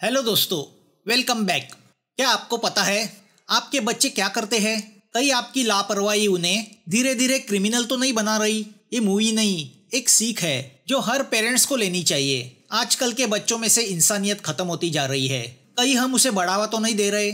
Hello दोस्तों, welcome back. क्या आपको पता है आपके बच्चे क्या करते हैं? कहीं आपकी लापरवाही उन्हें धीरे धीरे क्रिमिनल तो नहीं बना रही? ये मूवी नहीं, एक सीख है जो हर पेरेंट्स को लेनी चाहिए। आजकल के बच्चों में से इंसानियत खत्म होती जा रही है। कहीं हम उसे बढ़ावा तो नहीं दे रहे?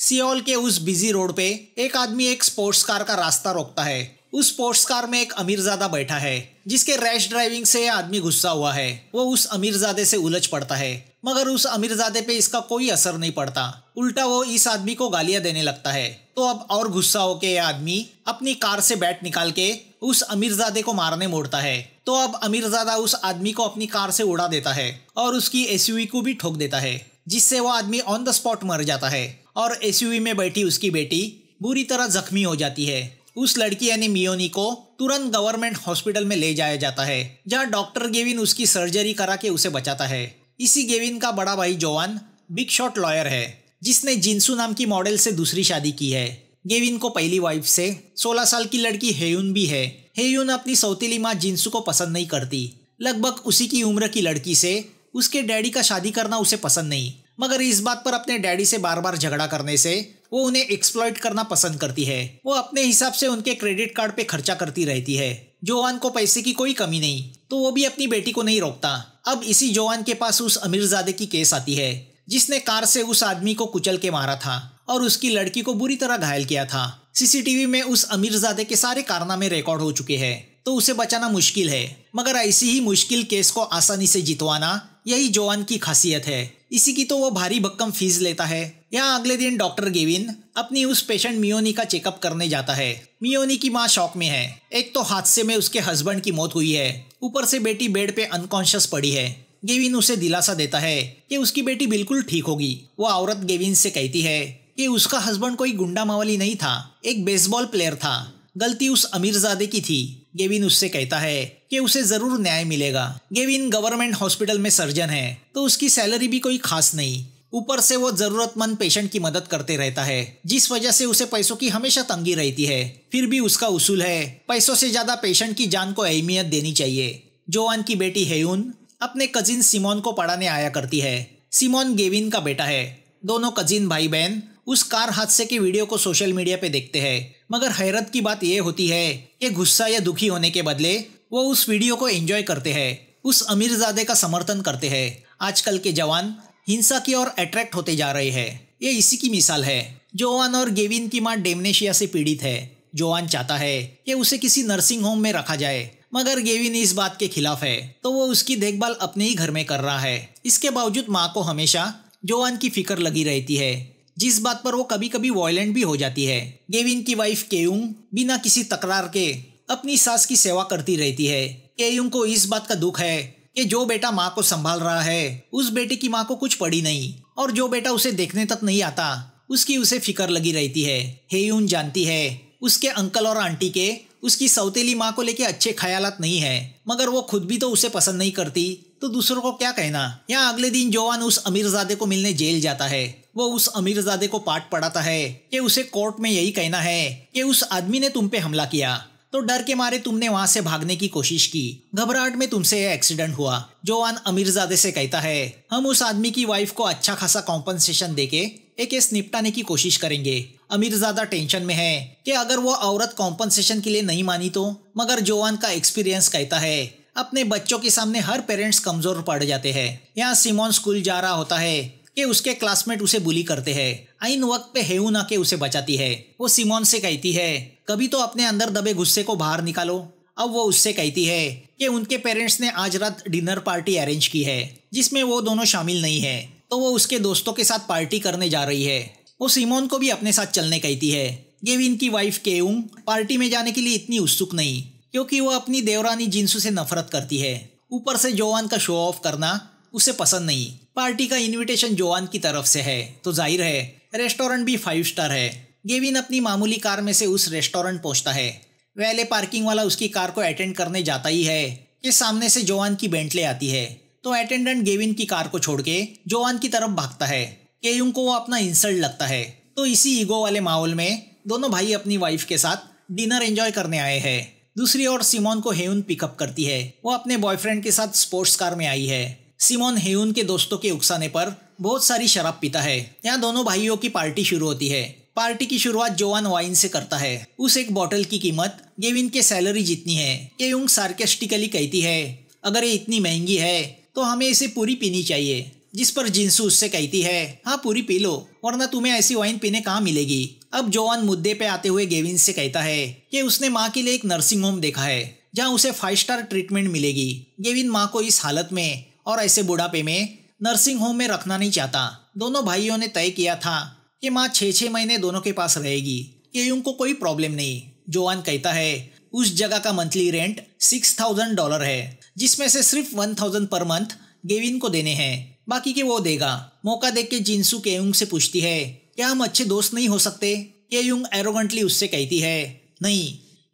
सियोल के उस बिजी रोड पे एक आदमी एक स्पोर्ट्स कार का रास्ता रोकता है। उस स्पोर्ट्स कार में एक अमीरजादा बैठा है जिसके रैश ड्राइविंग से आदमी गुस्सा हुआ है। वो उस अमीरजादे से उलझ पड़ता है, मगर उस अमीरजादे पे इसका कोई असर नहीं पड़ता। उल्टा वो इस आदमी को गालियां देने लगता है। तो अब और गुस्सा होके ये आदमी अपनी कार से बैट निकाल के उस अमीरजादे को मारने मोड़ता है। तो अब अमीरजादा उस आदमी को अपनी कार से उड़ा देता है और उसकी एसयूवी को भी ठोक देता है, जिससे वो आदमी ऑन द स्पॉट मर जाता है और एसयूवी में बैठी उसकी बेटी बुरी तरह जख्मी हो जाती है। उस लड़की यानी मियोनी को तुरंत गवर्नमेंट हॉस्पिटल में ले जाया जाता है, जहां डॉक्टर गेविन उसकी सर्जरी करा के उसे बचाता है। इसी गेविन का बड़ा भाई जोआन बिग शॉट लॉयर है, जिसने जिनसू नाम की मॉडल से दूसरी शादी की है। गेविन को पहली वाइफ से 16 साल की लड़की हेयुन भी है। हेयुन अपनी सौतेली माँ जिनसू को पसंद नहीं करती। लगभग उसी की उम्र की लड़की से उसके डैडी का शादी करना उसे पसंद नहीं, मगर इस बात पर अपने डैडी से बार बार झगड़ा करने से वो उन्हें एक्सप्लॉइट करना पसंद करती है। वो अपने हिसाब से उनके क्रेडिट कार्ड पे खर्चा करती रहती है। जोआन को पैसे की कोई कमी नहीं, तो वो भी अपनी बेटी को नहीं रोकता। अब इसी जोआन के पास उस अमीरजादे की केस आती है, जिसने कार से उस आदमी को कुचल के मारा था और उसकी लड़की को बुरी तरह घायल किया था। सीसीटीवी में उस अमीरजादे के सारे कारनामे रिकॉर्ड हो चुके हैं, तो उसे बचाना मुश्किल है। मगर ऐसी ही मुश्किल केस को आसानी से जितवाना यही जोआन की खासियत है। इसी की तो वो भारी भक्कम फीस लेता है। यहाँ अगले दिन डॉक्टर गेविन अपनी उस पेशेंट मियोनी का चेकअप करने जाता है। मियोनी की माँ शॉक में है। एक तो हादसे में उसके हस्बैंड की मौत हुई है, ऊपर से बेटी बेड पे अनकॉन्शियस पड़ी है। गेविन उसे दिलासा देता है कि उसकी बेटी बिल्कुल ठीक होगी। वो औरत गेविन से कहती है कि उसका हस्बैंड कोई गुंडा मावली नहीं था, एक बेसबॉल प्लेयर था। गलती उस अमीरजादे की थी। गेविन उससे कहता है कि उसे जरूर न्याय मिलेगा। गेविन गवर्नमेंट हॉस्पिटल में सर्जन है, तो उसकी सैलरी भी कोई खास नहीं। ऊपर से वो जरूरतमंद पेशेंट की मदद करते रहता है, जिस वजह से उसे पैसों की हमेशा तंगी रहती है। फिर भी उसका उसूल है, पैसों से ज्यादा पेशेंट की जान को अहमियत देनी चाहिए। जोआन की बेटी हेयुन अपने कजिन सिमोन को पढ़ाने आया करती है। सिमोन गेविन का बेटा है। दोनों कजिन भाई बहन उस कार हादसे के वीडियो को सोशल मीडिया पे देखते हैं, मगर हैरत की बात यह होती है कि गुस्सा या दुखी होने के बदले वो उस वीडियो को एंजॉय करते हैं, उस अमीरजादे का समर्थन करते हैं। आजकल के जवान हिंसा की ओर अट्रैक्ट होते जा रहे हैं। ये इसी की मिसाल है। जोआन और गेविन की मां डेमनेशिया से पीड़ित है। जोआन चाहता है कि उसे किसी नर्सिंग होम में रखा जाए, मगर गेविन इस बात के खिलाफ है, तो वो उसकी देखभाल अपने ही घर में कर रहा है। इसके बावजूद माँ को हमेशा जोआन की फिक्र लगी रहती है, जिस बात पर वो कभी कभी वॉयलेंट भी हो जाती है। गेविन की वाइफ केयुंग बिना किसी तकरार के अपनी सास की सेवा करती रहती है। केयुंग को इस बात का दुख है कि जो बेटा माँ को संभाल रहा है, उस बेटे की माँ को कुछ पड़ी नहीं, और जो बेटा उसे देखने तक नहीं आता उसकी उसे फिक्र लगी रहती है। हेयुन जानती है उसके अंकल और आंटी के उसकी सौतेली माँ को लेके अच्छे ख्यालात नहीं है, मगर वो खुद भी तो उसे पसंद नहीं करती, तो दूसरों को क्या कहना। यहाँ अगले दिन जोआन उस अमीरजादे को मिलने जेल जाता है। वो उस अमीरजादे को पाठ पढ़ाता है कि उसे कोर्ट में यही कहना है कि उस आदमी ने तुम पे हमला किया, तो डर के मारे तुमने वहां से भागने की कोशिश की, घबराहट में तुमसे यह एक्सीडेंट हुआ। जोआन अमीरजादे से कहता है हम उस आदमी की वाइफ को अच्छा खासा कॉम्पनसेशन देके एक केस निपटाने की कोशिश करेंगे। अमीरजादा टेंशन में है कि अगर वो औरत कॉम्पनसेशन के लिए नहीं मानी तो, मगर जोआन का एक्सपीरियंस कहता है अपने बच्चों के सामने हर पेरेंट्स कमजोर पड़ जाते हैं। यहाँ सिमोन स्कूल जा रहा होता है कि उसके क्लासमेट उसे बुली करते हैं। आइन वक्त पे हेयुन आके उसे बचाती है। वो सिमोन से कहती है कभी तो अपने अंदर दबे गुस्से को बाहर निकालो। अब वो उससे कहती है कि उनके पेरेंट्स ने आज रात डिनर पार्टी अरेंज की है, जिसमें वो दोनों शामिल नहीं है, तो वो उसके दोस्तों के साथ पार्टी करने जा रही है। वो सिमोन को भी अपने साथ चलने कहती है। गेविन की वाइफ केयुंग पार्टी में जाने के लिए इतनी उत्सुक नहीं, क्योंकि वो अपनी देवरानी जिनसू से नफरत करती है। ऊपर से जोआन का शो ऑफ करना उसे पसंद नहीं। पार्टी का इनविटेशन जोआन की तरफ से है, तो जाहिर है रेस्टोरेंट भी 5 स्टार है। गेविन अपनी मामूली कार में से उस रेस्टोरेंट पहुंचता है। वैले पार्किंग वाला उसकी कार को अटेंड करने जाता ही है कि सामने से जोआन की बेंटले आती है, तो अटेंडेंट गेविन की कार को छोड़ के जोआन की तरफ भागता है। केयुंग को वो अपना इंसल्ट लगता है। तो इसी ईगो वाले माहौल में दोनों भाई अपनी वाइफ के साथ डिनर एंजॉय करने आए हैं। दूसरी ओर सिमोन को हेयुन पिकअप करती है। वो अपने बॉयफ्रेंड के साथ स्पोर्ट्स कार में आई है। सिमोन हेयुन के दोस्तों के उकसाने पर बहुत सारी शराब पीता है। यहाँ दोनों भाइयों की पार्टी शुरू होती है। पार्टी की शुरुआत जोआन वाइन से करता है। उस एक बोतल की कीमत गेविन के सैलरी जितनी है। केयुंग सार्केस्टिकली कहती है, अगर ये इतनी महंगी है तो हमें इसे पूरी पीनी चाहिए। जिस पर जिंसू उससे कहती है, हाँ पूरी पी लो, वरना तुम्हें ऐसी वाइन पीने कहाँ मिलेगी। अब जोआन मुद्दे पे आते हुए गेविन से कहता है कि उसने माँ के लिए एक नर्सिंग होम देखा है जहाँ उसे 5 स्टार ट्रीटमेंट मिलेगी। गेविन माँ को इस हालत में और ऐसे बुढ़ापे में नर्सिंग होम में रखना नहीं चाहता। दोनों भाइयों ने तय किया था कि माँ 6-6 महीने दोनों के पास रहेगी। केयुंग को कोई प्रॉब्लम नहीं। जोआन कहता है उस जगह का मंथली रेंट $6,000 है, जिसमें से सिर्फ 1,000 पर मंथ गेविन को देने हैं, बाकी के वो देगा। मौका देख के जिंसू केयुंग से पूछती है, क्या हम अच्छे दोस्त नहीं हो सकते? केयुंग एरोगेंटली उससे कहती है, नहीं,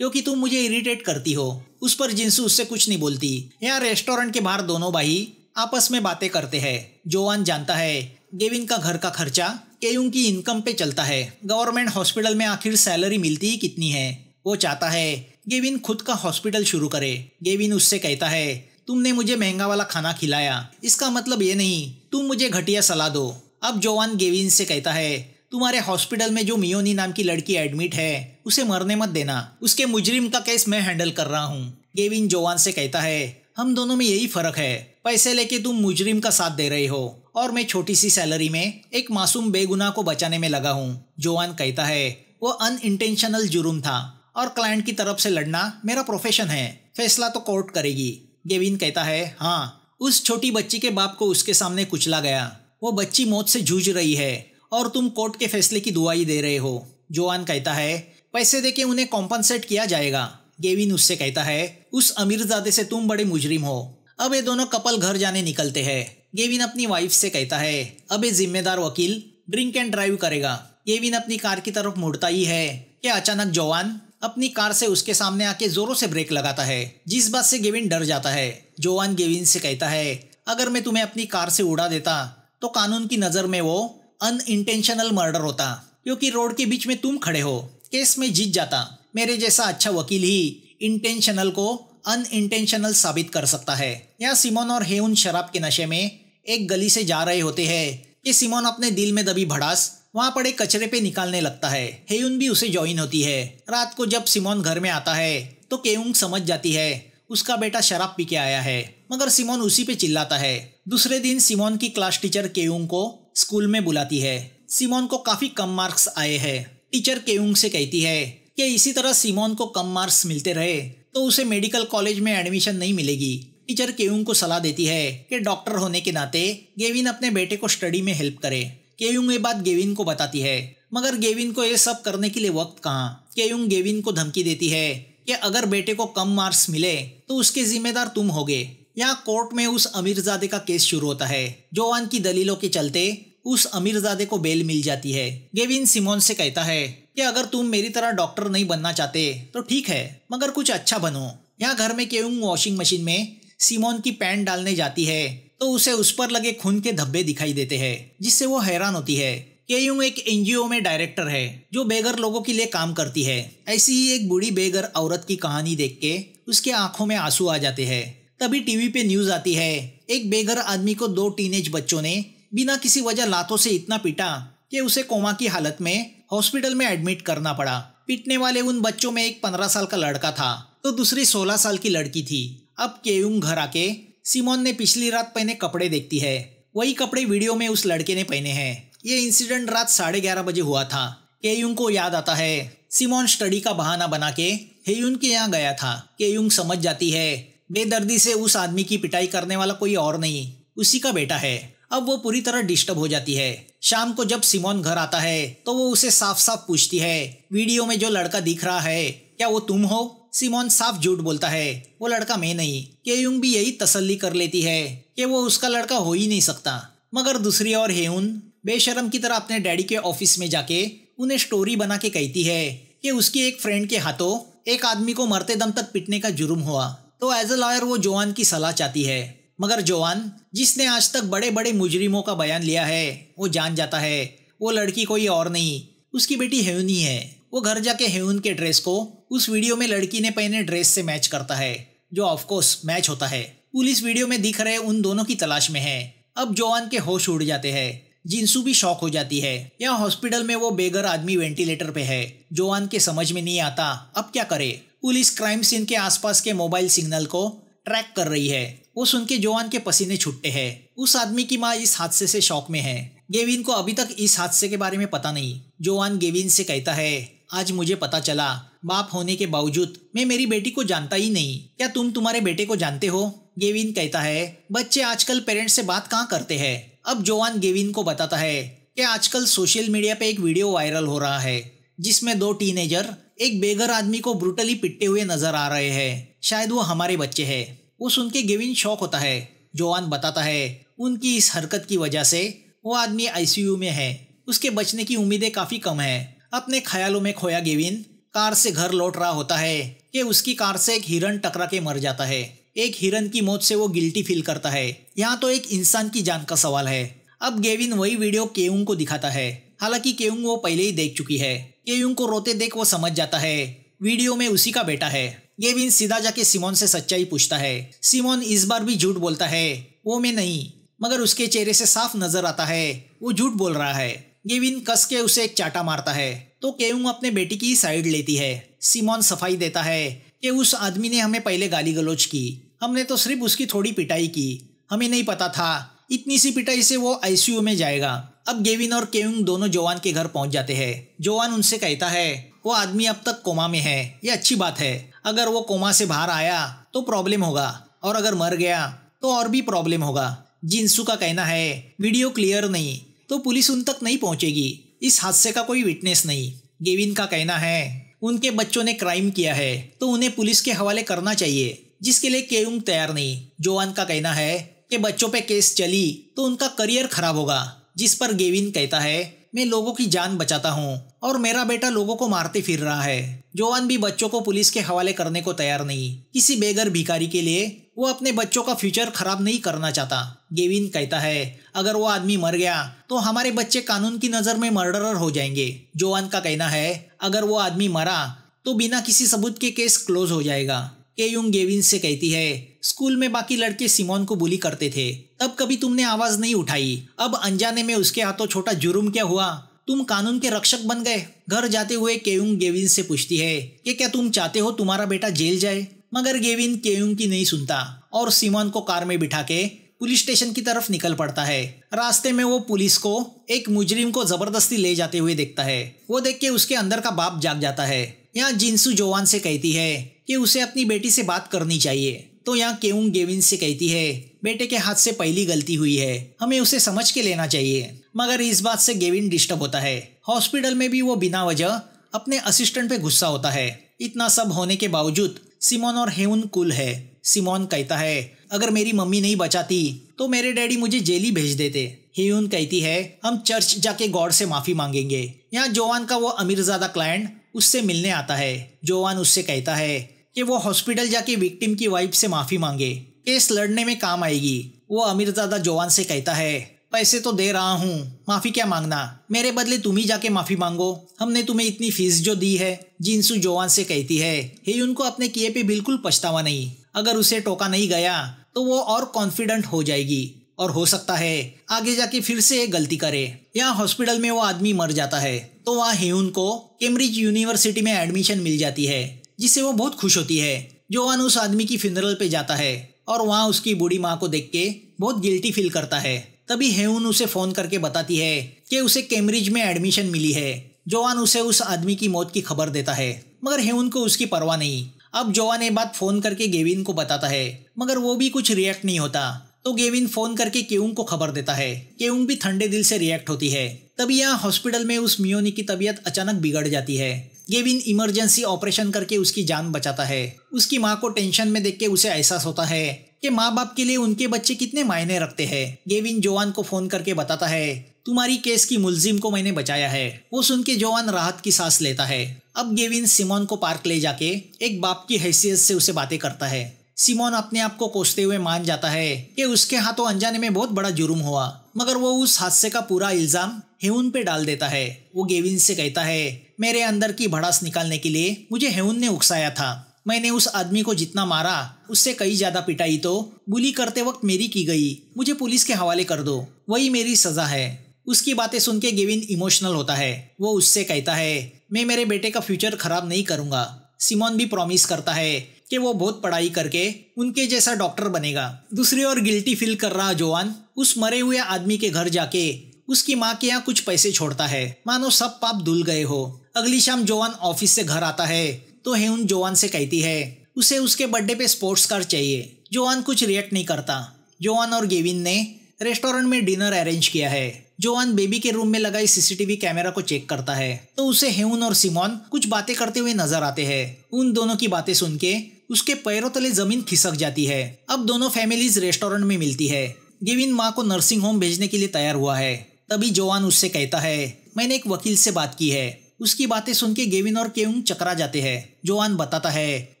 क्योंकि तुम मुझे इरिटेट करती हो। उस पर जिंसू उससे कुछ नहीं बोलती। यहाँ रेस्टोरेंट के बाहर दोनों भाई आपस में बातें करते हैं। जोआन जानता है गेविन का घर का खर्चा केयुंग की इनकम पे चलता है। गवर्नमेंट हॉस्पिटल में आखिर सैलरी मिलती ही कितनी है। वो चाहता है गेविन खुद का हॉस्पिटल शुरू करे। गेविन उससे कहता है, तुमने मुझे महंगा वाला खाना खिलाया, इसका मतलब ये नहीं तुम मुझे घटिया सलाह दो। अब जोआन गेविन से कहता है, तुम्हारे हॉस्पिटल में जो मियोनी नाम की लड़की एडमिट है उसे मरने मत देना, उसके मुजरिम का केस मैं हैंडल कर रहा हूँ। गेविन जोआन से कहता है, हम दोनों में यही फर्क है, पैसे लेके तुम मुजरिम का साथ दे रहे हो और मैं छोटी सी सैलरी में एक मासूम बेगुनाह को बचाने में लगा हूँ। जोआन कहता है, वो अनइंटेंशनल जुर्म था और क्लाइंट की तरफ से लड़ना मेरा प्रोफेशन है, फैसला तो कोर्ट करेगी। गेविन कहता है, हाँ, उस छोटी बच्ची के बाप को उसके सामने कुचला गया, वो बच्ची मौत से जूझ रही है और तुम कोर्ट के फैसले की दुआई दे रहे हो। जोआन कहता है, पैसे देके उन्हें कॉम्पनसेट किया जाएगा। गेविन उससे कहता है, उस अमीरजादे से तुम बड़े मुजरिम हो। अब ये दोनों कपल घर जाने निकलते हैं। गेविन अपनी वाइफ से कहता है, अब ये जिम्मेदार वकील ड्रिंक एंड ड्राइव करेगा। गेविन अपनी कार की तरफ मुड़ता ही है कि अचानक जोआन अपनी कार से उसके सामने आके जोरों से ब्रेक लगाता है, जिस बात से गेविन डर जाता है। जोआन गेविन से कहता है, अगर मैं तुम्हें अपनी कार से उड़ा देता तो कानून की नज़र में वो अनइंटेंशनल मर्डर होता, क्योंकि रोड के बीच में तुम खड़े हो, केस में जीत जाता। मेरे जैसा अच्छा वकील ही इंटेंशनल को अनइंटेंशनल साबित कर सकता है। यहाँ सिमोन और हेयुन शराब के नशे में एक गली से जा रहे होते हैं कि सिमोन अपने दिल में दबी भड़ास वहाँ पड़े कचरे पे निकालने लगता है। हेयुन भी उसे ज्वाइन होती है। रात को जब सिमोन घर में आता है तो केयुंग समझ जाती है उसका बेटा शराब पी के आया है, मगर सिमोन उसी पे चिल्लाता है। दूसरे दिन सिमोन की क्लास टीचर केयुंग को स्कूल में बुलाती है। सिमोन को काफी कम मार्क्स आए हैं। टीचर केयुंग से कहती है कि इसी तरह सिमोन को कम मार्क्स मिलते रहे तो उसे मेडिकल कॉलेज में एडमिशन नहीं मिलेगी। टीचर केयुंग को सलाह देती है कि डॉक्टर होने के नाते गेविन अपने बेटे को स्टडी में हेल्प करे। केयुंग ये बात गेविन को बताती है, मगर गेविन को ये सब करने के लिए वक्त कहाँ। केयुंग गेविन को धमकी देती है कि अगर बेटे को कम मार्क्स मिले तो उसके जिम्मेदार तुम होगे। यहाँ कोर्ट में उस अमीरजादे का केस शुरू होता है। जोआन की दलीलों के चलते उस अमीरजादे को बेल मिल जाती है। गेविन सिमोन से कहता है कि अगर तुम मेरी तरह डॉक्टर नहीं बनना चाहते तो ठीक है, मगर कुछ अच्छा बनो। यहाँ घर में केयुंग वॉशिंग मशीन में सिमोन की पैंट डालने जाती है तो उसे उस पर लगे खून के धब्बे दिखाई देते हैं, जिससे वो हैरान होती है। केयुंग एक एनजीओ में डायरेक्टर है जो बेघर लोगों के लिए काम करती है। ऐसी ही एक बूढ़ी बेघर औरत की कहानी देख के उसके आंखों में आंसू आ जाते हैं। तभी टीवी पे न्यूज आती है, एक बेघर आदमी को 2 टीनेज बच्चों ने बिना किसी वजह लातों से इतना पीटा कि उसे कोमा की हालत में हॉस्पिटल में एडमिट करना पड़ा। पीटने वाले उन बच्चों में एक 15 साल का लड़का था तो दूसरी 16 साल की लड़की थी। अब केयुंग घर आके सिमोन ने पिछली रात पहने कपड़े देखती है। वही कपड़े वीडियो में उस लड़के ने पहने हैं। ये इंसिडेंट रात 11:30 बजे हुआ था। केयुंग को याद आता है सिमोन स्टडी का बहाना बना के हेयुन के यहाँ गया था। केयुंग समझ जाती है बेदर्दी से उस आदमी की पिटाई करने वाला कोई और नहीं, उसी का बेटा है। अब वो पूरी तरह डिस्टर्ब हो जाती है। शाम को जब सिमोन घर आता है तो वो उसे साफ साफ पूछती है, वीडियो में जो लड़का दिख रहा है क्या वो तुम हो? सिमोन साफ झूठ बोलता है, वो लड़का मैं नहीं। केयुंग भी यही तसल्ली कर लेती है कि वो उसका लड़का हो ही नहीं सकता। मगर दूसरी ओर हेयुन बेशरम की तरह अपने डैडी के ऑफिस में जाके उन्हें स्टोरी बना के कहती है कि उसकी एक फ्रेंड के हाथों एक आदमी को मरते दम तक पीटने का जुर्म हुआ। तो एज अ लॉयर वो जोआन की सलाह चाहती है, मगर जोआन जिसने आज तक बड़े बड़े मुजरिमों का बयान लिया है वो जान जाता है वो लड़की कोई और नहीं, उसकी बेटी हेयुन ही है। वो घर जाके हेउन के ड्रेस को उस वीडियो में लड़की ने पहने ड्रेस से मैच करता है, जो ऑफकोर्स मैच होता है। पुलिस वीडियो में दिख रहे उन दोनों की तलाश में है। अब जोआन के होश उड़ जाते हैं। जिनसू भी शॉक हो जाती है। यहाँ हॉस्पिटल में वो बेघर आदमी वेंटिलेटर पे है। जोआन के समझ में नहीं आता अब क्या करे। पुलिस क्राइम सीन के आसपास के मोबाइल सिग्नल को ट्रैक कर रही है। वो सुन के जोआन के पसीने छूटते हैं। उस आदमी की माँ इस हादसे से शॉक में है। गेविन को अभी तक इस हादसे के बारे में पता नहीं। जोआन गेविन से कहता है, आज मुझे पता चला, बाप होने के बावजूद मैं मेरी बेटी को जानता ही नहीं। क्या तुम तुम्हारे बेटे को जानते हो? गेविन कहता है, बच्चे आजकल पेरेंट्स से बात कहाँ करते हैं। अब जोआन गेविन को बताता है कि आजकल सोशल मीडिया पे एक वीडियो वायरल हो रहा है जिसमें 2 टीनेजर एक बेघर आदमी को ब्रूटली पिटते हुए नजर आ रहे हैं। शायद वो हमारे बच्चे हैं। वो सुन के गेविन शॉक होता है। जोआन बताता है उनकी इस हरकत की वजह से वो आदमी आईसीयू में है। उसके बचने की उम्मीदें काफी कम है। अपने ख्यालों में खोया गेविन कार से घर लौट रहा होता है कि उसकी कार से एक हिरन टकरा के मर जाता है। एक हिरन की मौत से वो गिल्टी फील करता है। यहाँ तो एक इंसान की जान का सवाल है। अब गेविन वही वीडियो केयुंग को दिखाता है। हालांकि केयुंग वो पहले ही देख चुकी है। केयुंग को रोते देख वो समझ जाता है वीडियो में उसी का बेटा है। गेविन सीधा जाके सिमोन से सच्चाई पूछता है। सिमोन इस बार भी झूठ बोलता है, वो मैं नहीं, मगर उसके चेहरे से साफ नजर आता है वो झूठ बोल रहा है। गेविन कस के उसे एक चाटा मारता है तो केयुंग अपने बेटी की साइड लेती है। सिमोन सफाई देता है कि उस आदमी ने हमें पहले गाली गलौज की, हमने तो सिर्फ उसकी थोड़ी पिटाई की, हमें नहीं पता था इतनी सी पिटाई से वो आईसीयू में जाएगा। अब गेविन और केयुंग दोनों जोआन के घर पहुंच जाते हैं। जोआन उनसे कहता है वो आदमी अब तक कोमा में है, ये अच्छी बात है। अगर वो कोमा से बाहर आया तो प्रॉब्लम होगा, और अगर मर गया तो और भी प्रॉब्लम होगा। जिनसू का कहना है वीडियो क्लियर नहीं तो पुलिस उन तक नहीं पहुंचेगी। इस हादसे का कोई विटनेस नहीं। गेविन का कहना है उनके बच्चों ने क्राइम किया है तो उन्हें पुलिस के हवाले करना चाहिए, जिसके लिए केयुंग तैयार नहीं। जोआन का कहना है कि बच्चों पे केस चली तो उनका करियर खराब होगा, जिस पर गेविन कहता है मैं लोगों की जान बचाता हूँ और मेरा बेटा लोगों को मारते फिर रहा है। जोआन भी बच्चों को पुलिस के हवाले करने को तैयार नहीं। किसी बेघर भिखारी के लिए वो अपने बच्चों का फ्यूचर खराब नहीं करना चाहता। गेविन कहता है अगर वो आदमी मर गया तो हमारे बच्चे कानून की नजर में मर्डरर हो जाएंगे। जोआन का कहना है अगर वो आदमी मरा तो बिना किसी सबूत के केस क्लोज हो जाएगा। केयुंग गेविन से कहती है स्कूल में बाकी लड़के सिमोन को बुली करते थे, तब कभी तुमने आवाज नहीं उठाई। अब अनजाने में उसके हाथों छोटा जुर्म क्या हुआ, तुम कानून के रक्षक बन गए। घर जाते हुए केयुंग गेविन से पूछती है कि क्या तुम चाहते हो तुम्हारा बेटा जेल जाए, मगर गेविन केयुंग की नहीं सुनता और सिमोन को कार में बिठा के पुलिस स्टेशन की तरफ निकल पड़ता है। रास्ते में वो पुलिस को एक मुजरिम को जबरदस्ती ले जाते हुए देखता है। वो देख के उसके अंदर का बाप जाग जाता है। यहाँ जिनसू जोआन से कहती है कि उसे अपनी बेटी से बात करनी चाहिए, तो यहाँ केयुंग गेविन से कहती है बेटे के हाथ से पहली गलती हुई है, हमें उसे समझ के लेना चाहिए। मगर इस बात से गेविन डिस्टर्ब होता है। हॉस्पिटल में भी वो बिना वजह अपने असिस्टेंट पे गुस्सा होता है। इतना सब होने के बावजूद सिमोन और हेउन कूल है। सिमोन कहता है अगर मेरी मम्मी नहीं बचाती तो मेरे डैडी मुझे जेल ही भेज देते। हेउन कहती है हम चर्च जाके गॉड से माफी मांगेंगे। यहाँ जोआन का वो अमीरजादा क्लाइंट उससे मिलने आता है। जोआन उससे कहता है कि वो हॉस्पिटल जाके विक्टिम की वाइफ से माफी मांगे, केस लड़ने में काम आएगी। वो अमीरजादा जोआन से कहता है पैसे तो दे रहा हूँ, माफी क्या मांगना, मेरे बदले तुम ही जाके माफी मांगो, हमने तुम्हें इतनी फीस जो दी है। जिनसू जोआन से कहती है हेयुन को अपने किए पे बिल्कुल पछतावा नहीं, अगर उसे टोका नहीं गया तो वो और कॉन्फिडेंट हो जाएगी और हो सकता है आगे जाके फिर से एक गलती करे। यहाँ हॉस्पिटल में वो आदमी मर जाता है तो वहाँ हेयुन को कैम्ब्रिज यूनिवर्सिटी में एडमिशन मिल जाती है, जिससे वो बहुत खुश होती है। जोआन उस आदमी की फ्यूनरल पे जाता है और वहाँ उसकी बूढ़ी माँ को देख के बहुत गिल्टी फील करता है। तभी हेयुन उसे फोन करके बताती है कि उसे कैम्ब्रिज में एडमिशन मिली है। जोआन उसे उस आदमी की मौत की खबर देता है, मगर हेयुन को उसकी परवाह नहीं। अब जोआन ये बात फोन करके गेविन को बताता है, मगर वो भी कुछ रिएक्ट नहीं होता। तो गेविन फोन करके केयुंग को खबर देता है। केयुंग भी ठंडे दिल से रिएक्ट होती है। तभी यहाँ हॉस्पिटल में उस मियोनी की तबीयत अचानक बिगड़ जाती है। गेविन इमरजेंसी ऑपरेशन करके उसकी जान बचाता है। उसकी माँ को टेंशन में देख के उसे एहसास होता है कि माँ बाप के लिए उनके बच्चे कितने मायने रखते हैं। गेविन जोआन को फोन करके बताता है तुम्हारी केस की मुलजिम को मैंने बचाया है। वो सुन के जोआन राहत की सांस लेता है। अब गेविन सिमोन को पार्क ले जाके एक बाप की हैसियत से उसे बातें करता है। सिमोन अपने आप को कोसते हुए मान जाता है कि उसके हाथों अनजाने में बहुत बड़ा जुर्म हुआ, मगर वो उस हादसे का पूरा इल्जाम हेउन पे डाल देता है। वो गेविन से कहता है, मेरे अंदर की भड़ास निकालने के लिए मुझे हेउन ने उकसाया था। मैंने उस आदमी को जितना मारा उससे कई ज्यादा पिटाई तो बुली करते वक्त मेरी की गई। मुझे पुलिस के हवाले कर दो, वही मेरी सजा है। उसकी बातें सुन के गेविन इमोशनल होता है। वो उससे कहता है, मैं मेरे बेटे का फ्यूचर खराब नहीं करूंगा। सिमोन भी प्रॉमिस करता है कि वो बहुत पढ़ाई करके उनके जैसा डॉक्टर बनेगा। दूसरी ओर गिल्टी फील कर रहा जोआन उस मरे हुए आदमी के घर जाके उसकी माँ के यहाँ कुछ पैसे छोड़ता है, मानो सब पाप धुल गए हो। अगली शाम जोआन ऑफिस से घर आता है तो हेउन जोआन से कहती है उसे उसके बर्थडे पे स्पोर्ट्स कार चाहिए। जोआन कुछ रिएक्ट नहीं करता। जोआन और गेविन ने रेस्टोरेंट में डिनर अरेंज किया है। जोआन बेबी के रूम में लगाई सीसीटीवी कैमरा को चेक करता है तो उसे हेउन और सिमोन कुछ बातें करते हुए नजर आते हैं। उन दोनों की बातें सुन के उसके पैरों तले जमीन खिसक जाती है। अब दोनों फैमिलीज रेस्टोरेंट में मिलती है। गेविन माँ को नर्सिंग होम भेजने के लिए तैयार हुआ है। तभी जोआन उससे कहता है, मैंने एक वकील से बात की है। उसकी बातें सुन के गेविन और केउंग चकरा जाते हैं। जोआन बताता है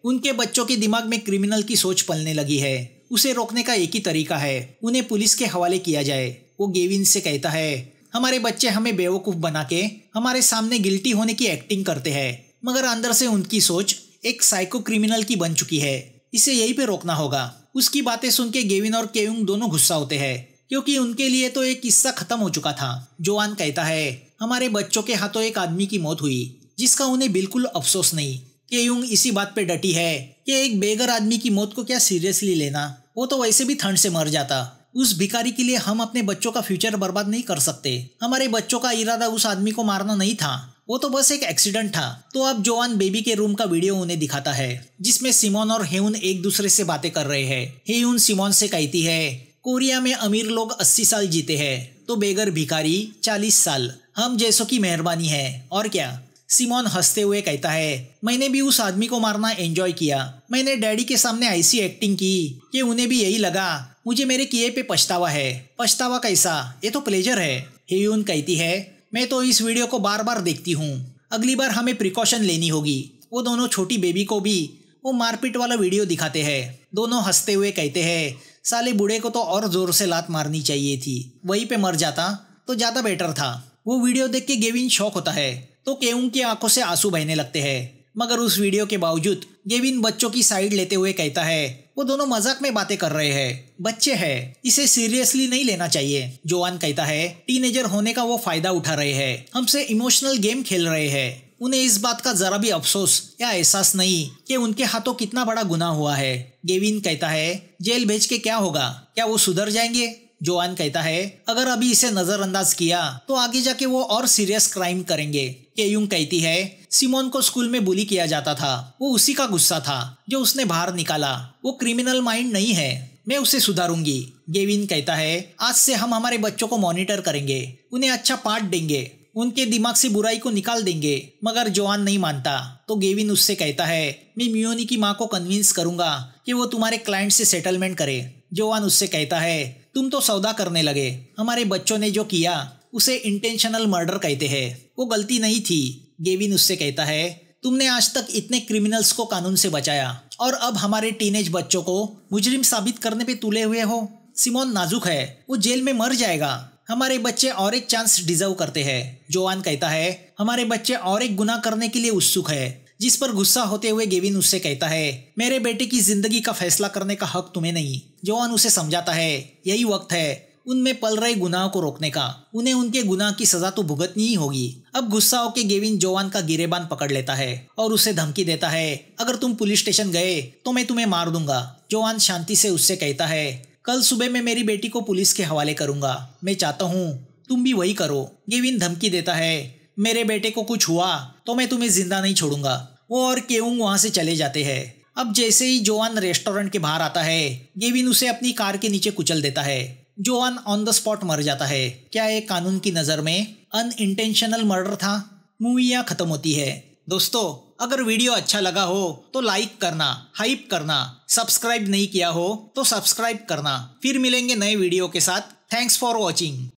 उनके बच्चों के दिमाग में क्रिमिनल की सोच पलने लगी है। उसे रोकने का एक ही तरीका है, उन्हें पुलिस के हवाले किया जाए। वो गेविन से कहता है, हमारे बच्चे हमें बेवकूफ बना के हमारे सामने गिल्टी होने की एक्टिंग करते हैं, मगर अंदर से उनकी सोच एक साइको क्रिमिनल की बन चुकी है। इसे यहीं पे रोकना होगा। उसकी बातें सुन के गेविन और केउंग दोनों गुस्सा होते हैं क्योंकि उनके लिए तो एक किस्सा खत्म हो चुका था। जोआन कहता है, हमारे बच्चों के हाथों एक आदमी की मौत हुई जिसका उन्हें बिल्कुल अफसोस नहीं। केउंग इसी बात पे डटी है कि एक बेघर आदमी की मौत को क्या सीरियसली लेना, वो तो वैसे भी ठंड से मर जाता। उस भिखारी के लिए हम अपने बच्चों का फ्यूचर बर्बाद नहीं कर सकते। हमारे बच्चों का इरादा उस आदमी को मारना नहीं था, वो तो बस एक एक्सीडेंट था। तो अब जोआन बेबी के रूम का वीडियो उन्हें दिखाता है जिसमें सिमोन और हेउन एक दूसरे से बातें कर रहे हैं। हेउन सिमोन से कहती है, कोरिया में अमीर लोग 80 साल जीते हैं तो बेघर भिखारी 40 साल, हम जैसों की मेहरबानी है और क्या। सिमोन हंसते हुए कहता है, मैंने भी उस आदमी को मारना एंजॉय किया। मैंने डैडी के सामने ऐसी एक्टिंग की कि उन्हें भी यही लगा मुझे मेरे किए पे पछतावा है। पछतावा कैसा, ये तो प्लेजर है। हेयुन कहती है, मैं तो इस वीडियो को बार बार देखती हूँ, अगली बार हमें प्रिकॉशन लेनी होगी। वो दोनों छोटी बेबी को भी वो मारपीट वाला वीडियो दिखाते हैं। दोनों हंसते हुए कहते हैं, साले बूढ़े को तो और जोर से लात मारनी चाहिए थी, वहीं पे मर जाता तो ज्यादा बेटर था। वो वीडियो देख के गेविन शॉक होता है तो केउंग की आंखों से आंसू बहने लगते हैं, मगर उस वीडियो के बावजूद गेविन बच्चों की साइड लेते हुए कहता है, वो दोनों मजाक में बातें कर रहे हैं, बच्चे हैं, इसे सीरियसली नहीं लेना चाहिए। जोआन कहता है, टीनेजर होने का वो फायदा उठा रहे हैं, हमसे इमोशनल गेम खेल रहे हैं। उन्हें इस बात का जरा भी अफसोस या एहसास नहीं कि उनके हाथों कितना बड़ा गुनाह हुआ है। गेविन कहता है, जेल भेज के क्या होगा, क्या वो सुधर जाएंगे? जोआन कहता है, अगर अभी इसे नजरअंदाज किया तो आगे जाके वो और सीरियस क्राइम करेंगे। केयुंग कहती है, सिमोन को स्कूल में बुली किया जाता था, वो उसी का गुस्सा था जो उसने बाहर निकाला। वो क्रिमिनल माइंड नहीं है, मैं उसे सुधारूंगी। गेविन कहता है, आज से हम हमारे बच्चों को मॉनिटर करेंगे, उन्हें अच्छा पाठ देंगे, उनके दिमाग से बुराई को निकाल देंगे। मगर जोआन नहीं मानता तो गेविन उससे कहता है, मैं मियोनी की माँ को कन्विंस करूंगा कि वो तुम्हारे क्लाइंट से सेटलमेंट करे। जोआन उससे कहता है, तुम तो सौदा करने लगे, हमारे बच्चों ने जो किया उसे इंटेंशनल मर्डर कहते हैं, वो गलती नहीं थी। गेविन उससे कहता है, तुमने आज तक इतने क्रिमिनल्स को कानून से बचाया और अब हमारे टीनेज बच्चों को मुजरिम साबित करने पे तुले हुए हो। सिमोन नाजुक है, वो जेल में मर जाएगा, हमारे बच्चे और एक चांस डिजर्व करते हैं। जोआन कहता है, हमारे बच्चे और एक गुनाह करने के लिए उत्सुक है। जिस पर गुस्सा होते हुए गेविन उससे कहता है, मेरे बेटे की जिंदगी का फैसला करने का हक तुम्हें नहीं। जोआन उसे समझाता है, यही वक्त है उनमें पल रहे गुनाह को रोकने का, उन्हें उनके गुनाह की सजा तो भुगतनी ही होगी। अब गुस्सा होकर गेविन जोआन का गिरेबान पकड़ लेता है और उसे धमकी देता है, अगर तुम पुलिस स्टेशन गए तो मैं तुम्हें मार दूंगा। जोआन शांति से उससे कहता है, कल सुबह मैं मेरी बेटी को पुलिस के हवाले करूंगा, मैं चाहता हूँ तुम भी वही करो। गेविन धमकी देता है, मेरे बेटे को कुछ हुआ तो मैं तुम्हें जिंदा नहीं छोड़ूंगा। वो और केउंग वहां से चले जाते हैं। अब जैसे ही जोआन रेस्टोरेंट के बाहर आता है, गेविन उसे अपनी कार के नीचे कुचल देता है। जोआन ऑन द स्पॉट मर जाता है। क्या ये कानून की नजर में अनइंटेंशनल मर्डर था? मूवी यहाँ खत्म होती है। दोस्तों, अगर वीडियो अच्छा लगा हो तो लाइक करना, हाइप करना, सब्सक्राइब नहीं किया हो तो सब्सक्राइब करना। फिर मिलेंगे नए वीडियो के साथ। Thanks for watching.